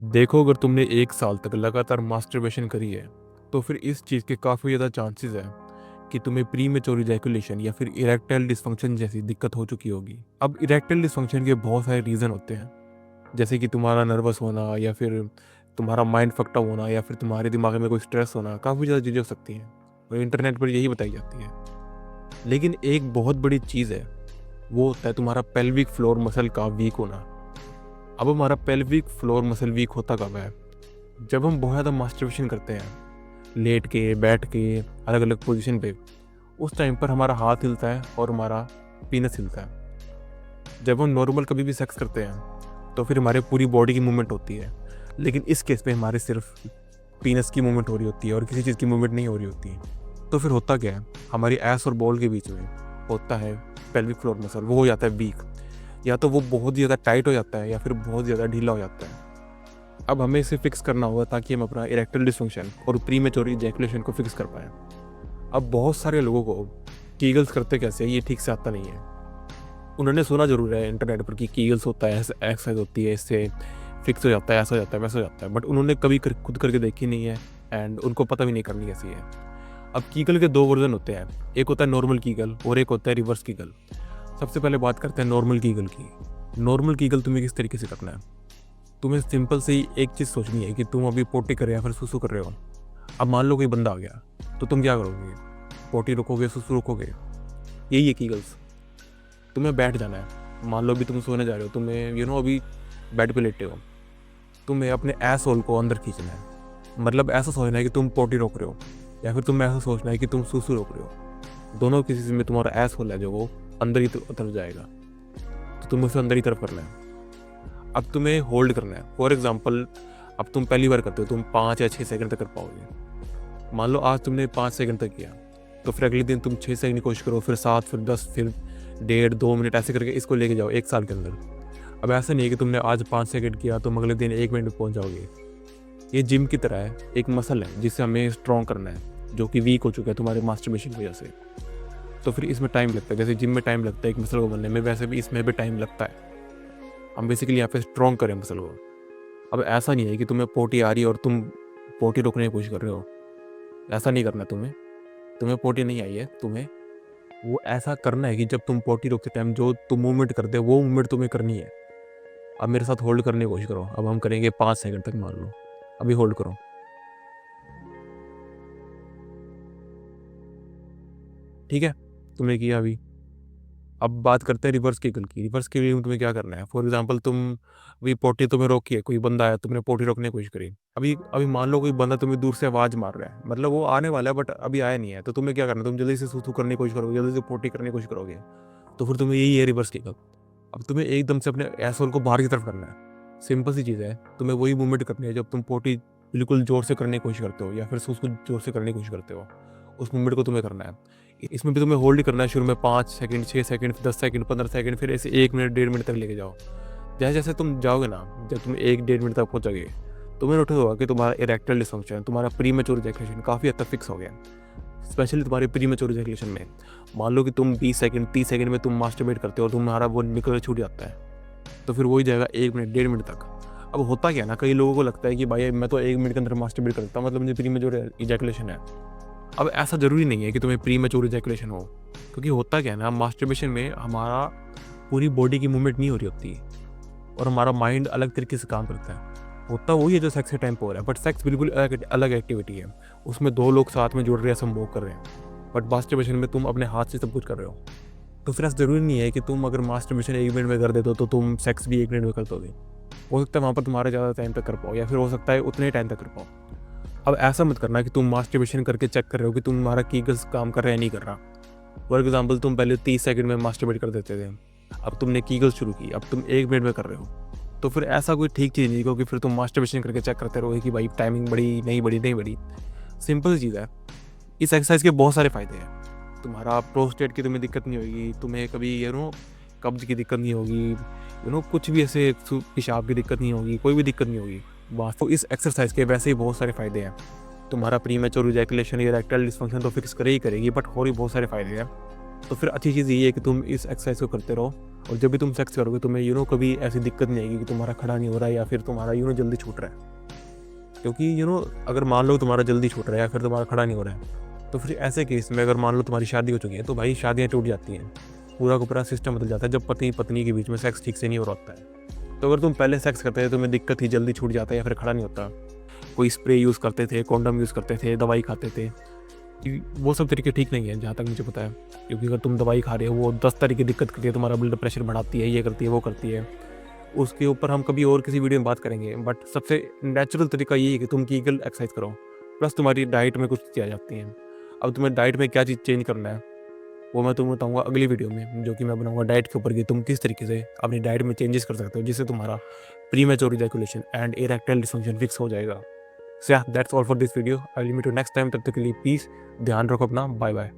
देखो, अगर तुमने 1 साल तक लगातार मास्टरबेशन करी है, तो फिर इस चीज़ के काफ़ी ज़्यादा चांसेस हैं कि तुम्हें प्रीमेच्योर इजैकुलेशन या फिर इरेक्टाइल डिस्फंक्शन जैसी दिक्कत हो चुकी होगी। अब इरेक्टाइल डिस्फंक्शन के बहुत सारे रीज़न होते हैं, जैसे कि तुम्हारा नर्वस होना या फिर तुम्हारा माइंड फक्ड अप होना या फिर तुम्हारे दिमाग में कोई स्ट्रेस होना, काफ़ी ज़्यादा चीज़ें हो सकती हैं और इंटरनेट पर यही बताई जाती है। लेकिन एक बहुत बड़ी चीज़ है, वो होता है तुम्हारा पेल्विक फ्लोर मसल का वीक होना। अब हमारा पेल्विक फ्लोर मसल वीक होता कब है? जब हम बहुत ज़्यादा मास्टरबेशन करते हैं, लेट के, बैठ के, अलग-अलग पोज़ीशन पे, उस टाइम पर हमारा हाथ हिलता है और हमारा पीनस हिलता है। जब हम नॉर्मल कभी भी सेक्स करते हैं, तो फिर हमारे पूरी बॉडी की मूवमेंट होती है। लेकिन इस केस में हमारे सिर्फ पीनस की मूवमेंट हो रही होती है और किसी चीज़ की मूवमेंट नहीं हो रही होती है। तो फिर होता क्या है? हमारी ऐस और बॉल के बीच में होता है पेल्विक फ्लोर मसल, वो हो जाता है वीक। या तो वो बहुत ज़्यादा टाइट हो जाता है या फिर बहुत ज़्यादा ढीला हो जाता है। अब हमें इसे फिक्स करना होगा ताकि हम अपना इरेक्टाइल डिस्फंक्शन और प्रीमेच्योर इजैकुलेशन को फिक्स कर पाएँ। अब बहुत सारे लोगों को कीगल्स करते कैसे हैं, ये ठीक से आता नहीं है। उन्होंने सुना ज़रूर है इंटरनेट पर कि कीगल्स होता है, ऐसे एक्सरसाइज होती है, इससे फिक्स हो जाता है, ऐसा हो जाता है, वैसा हो जाता है, बट उन्होंने कभी खुद करके देखी नहीं है एंड उनको पता भी नहीं करनी कैसी है। अब कीगल के 2 वर्जन होते हैं, एक होता है नॉर्मल कीगल और एक होता है रिवर्स कीगल। सबसे पहले बात करते हैं नॉर्मल कीगल की। नॉर्मल कीगल तुम्हें किस तरीके से करना है? तुम्हें सिंपल से ही एक चीज़ सोचनी है कि तुम अभी पोटी कर रहे हो या फिर सुसु कर रहे हो। अब मान लो कोई बंदा आ गया, तो तुम क्या करोगे? पोटी रोकोगे, सुसु रोकोगे? यही है कीगल्स। तुम्हें बैठ जाना है। मान लो अभी तुम सोने जा रहे हो, तुम्हें अभी बेड पे लेटे हो, तुम्हें अपने एस होल को अंदर खींचना है। मतलब ऐसा सोचना है कि तुम पोटी रोक रहे हो या फिर तुम्हें ऐसा सोचना है कि तुम सुसु रोक रहे हो। दोनों किसी में तुम्हारा एस होल है जो वो अंदर ही तरफ जाएगा, तो तुम्हें उसे अंदर ही तरफ करना है। अब तुम्हें होल्ड करना है। फॉर एग्जाम्पल, अब तुम पहली बार करते हो, तुम 5 या 6 सेकंड तक कर पाओगे। मान लो आज तुमने 5 सेकंड तक किया, तो फिर अगले दिन तुम 6 सेकंड की कोशिश करो, फिर 7, फिर 10, फिर 1.5-2 मिनट, ऐसे करके इसको लेके जाओ 1 साल के अंदर। अब ऐसा नहीं है कि तुमने आज 5 सेकंड किया तुम अगले दिन 1 मिनट में पहुंच जाओगे। ये जिम की तरह है, एक मसल है जिसे हमें स्ट्रॉन्ग करना है, जो कि वीक हो चुका है तुम्हारे मास्टरबेशन की वजह से। तो फिर इसमें टाइम लगता है, जैसे जिम में टाइम लगता है एक मसल को बनने में, वैसे भी इसमें भी टाइम लगता है। हम बेसिकली यहाँ पे स्ट्रॉन्ग करें मसल को। अब ऐसा नहीं है कि तुम्हें पोटी आ रही है और तुम पोटी रोकने की कोशिश कर रहे हो। ऐसा नहीं करना तुम्हें। तुम्हें पोटी नहीं आई है, तुम्हें वो ऐसा करना है कि जब तुम पोटी रोकते टाइम जो तुम मूवमेंट करते हो, वो मूवमेंट तुम्हें करनी है। अब मेरे साथ होल्ड करने की कोशिश करो। अब हम करेंगे 5 सेकंड तक, मान लो। अभी होल्ड करो। ठीक है, तुमने किया अभी। अब बात करते हैं रिवर्स किगल की। रिवर्स किगल में तुम्हें क्या करना है? फॉर एग्जांपल, तुम अभी पोटी तुम्हें रोकी है, कोई बंदा आया, तुमने पोटी रोकने की कोशिश करी। अभी अभी मान लो कोई बंदा तुम्हें दूर से आवाज़ मार रहा है, मतलब वो आने वाला है बट अभी आया नहीं है, तो तुम्हें क्या करना है? तुम जल्दी से सूसू करने की कोशिश करोगे, जल्दी से पोटी करने की कोशिश करोगे। तो फिर तुम्हें यही है रिवर्स किगल। अब तुम्हें एकदम से अपने एसहोल को बाहर की तरफ करना है। सिंपल सी चीज़ है, तुम्हें वही मूवमेंट करनी है जब तुम पोटी बिल्कुल ज़ोर से करने की कोशिश करते हो या फिर सूस को ज़ोर से करने की कोशिश करते हो। उस मूवमेंट को तुम्हें करना है। इसमें भी तुम्हें होल्ड ही करना है। शुरू में 5 सेकंड, 6 सेकंड, 10 सेकंड, 15 सेकंड, फिर ऐसे 1 मिनट, 1.5 मिनट तक लेके जाओ। जैसे जैसे तुम जाओगे ना, जब तुम 1-1.5 मिनट तक पहुँचोगे, तुम्हें नोटिस होगा कि तुम्हारा इरेक्टाइल डिस्फंक्शन, तुम्हारा प्रीमेच्योर इजैकुलेशन काफ़ी हद तक फिक्स हो गया। स्पेशली तुम्हारे प्रीमेच्योर इजैकुलेशन में। मान लो कि तुम 20 सेकंड, 30 सेकंड में तुम मास्टरबेट करते हो और तुम्हारा वो निकल छूट जाता है, तो फिर वही जाएगा 1 मिनट, 1.5 मिनट तक। अब होता क्या है ना, कई लोगों को लगता है कि भाई मैं तो 1 मिनट के अंदर मास्टरबेट करता हूँ, मतलब मुझे प्रीमेच्योर इजैकुलेशन है। अब ऐसा ज़रूरी नहीं है कि तुम्हें प्रीमेच्योर इजैकुलेशन हो, क्योंकि होता क्या है ना, मास्टरबेशन में हमारा पूरी बॉडी की मूवमेंट नहीं हो रही होती और हमारा माइंड अलग तरीके से काम करता है। होता वही है जो सेक्स के टाइम पे हो रहा है, बट सेक्स बिल्कुल अलग एक्टिविटी है। उसमें 2 लोग साथ में जुड़ रहे हैं, संभोग कर रहे हैं, बट मास्टरबेशन में तुम अपने हाथ से सब कुछ कर रहे हो। तो फिर ऐसा ज़रूरी नहीं है कि तुम अगर मास्टरबेशन 1 मिनट में कर देते हो तो तुम सेक्स भी 1 मिनट में कर दोगे। हो सकता है वहाँ पर तुम्हारा ज़्यादा टाइम तक कर पाओ, या फिर हो सकता है उतने टाइम तक कर पाओ। अब ऐसा मत करना कि तुम मास्टरबेशन करके चेक कर रहे हो कि तुम्हारा कीगल्स काम कर रहा है नहीं कर रहा। फॉर एग्जाम्पल, तुम पहले 30 सेकंड में मास्टरबेट कर देते थे, अब तुमने कीगल्स शुरू की, अब तुम 1 मिनट में कर रहे हो। तो फिर ऐसा कोई ठीक चीज़ नहीं, क्योंकि फिर तुम मास्टरबेशन करके चेक करते रहोगे कि भाई टाइमिंग बढ़ी नहीं बढ़ी नहीं बढ़ी। सिंपल सी चीज़ है। इस एक्सरसाइज के बहुत सारे फ़ायदे हैं। तुम्हारा प्रोस्टेट की तुम्हें दिक्कत नहीं होगी, तुम्हें कभी कब्ज की दिक्कत नहीं होगी, कुछ भी ऐसे पेशाब की दिक्कत नहीं होगी, कोई भी दिक्कत नहीं होगी। बस तो इस एक्सरसाइज के वैसे ही बहुत सारे फ़ायदे हैं। तुम्हारा प्रीमेच्योर इजैकुलेशन या इरेक्टाइल डिस्फंक्शन तो फिक्स करे ही करेगी, बट और भी बहुत सारे फ़ायदे हैं। तो फिर अच्छी चीज़ ये है कि तुम इस एक्सरसाइज को करते रहो, और जब भी तुम सेक्स करोगे तुम्हें कभी ऐसी दिक्कत नहीं आएगी कि तुम्हारा खड़ा नहीं हो रहा है या फिर तुम्हारा जल्दी छूट रहा है। क्योंकि अगर मान लो तुम्हारा जल्दी छूट रहा है या फिर तुम्हारा खड़ा नहीं हो रहा है, तो फिर ऐसे केस में अगर मान लो तुम्हारी शादी हो चुकी है, तो भाई शादियाँ टूट जाती हैं, पूरा का पूरा सिस्टम बदल जाता है जब पति पत्नी के बीच में सेक्स ठीक से नहीं हो रहा होता है। तो अगर तुम पहले सेक्स करते थे तुम्हें दिक्कत थी, जल्दी छूट जाता है या फिर खड़ा नहीं होता, कोई स्प्रे यूज़ करते थे, कॉन्डम यूज़ करते थे, दवाई खाते थे, वो सब तरीके ठीक नहीं है जहाँ तक मुझे पता है। क्योंकि अगर तुम दवाई खा रहे हो वो 10 तरीके दिक्कत करती है, तुम्हारा ब्लड प्रेशर बढ़ाती है, ये करती है, वो करती है। उसके ऊपर हम कभी और किसी वीडियो में बात करेंगे, बट सबसे नेचुरल तरीका ये है कि तुम कीगल एक्सरसाइज करो, प्लस तुम्हारी डाइट में कुछ चीज़ें आ जाती हैं। अब तुम्हें डाइट में क्या चीज़ चेंज करना है वो मैं तुम्हें बताऊंगा अगली वीडियो में, जो कि मैं बनाऊंगा डाइट के ऊपर कि तुम किस तरीके से अपनी डाइट में चेंजेस कर सकते हो जिससे तुम्हारा premature ejaculation and erectile dysfunction fix हो जाएगा। So ya that's all for this video. I will meet you next time. तब तक के लिए प्लीज़ ध्यान रखो अपना। Bye bye.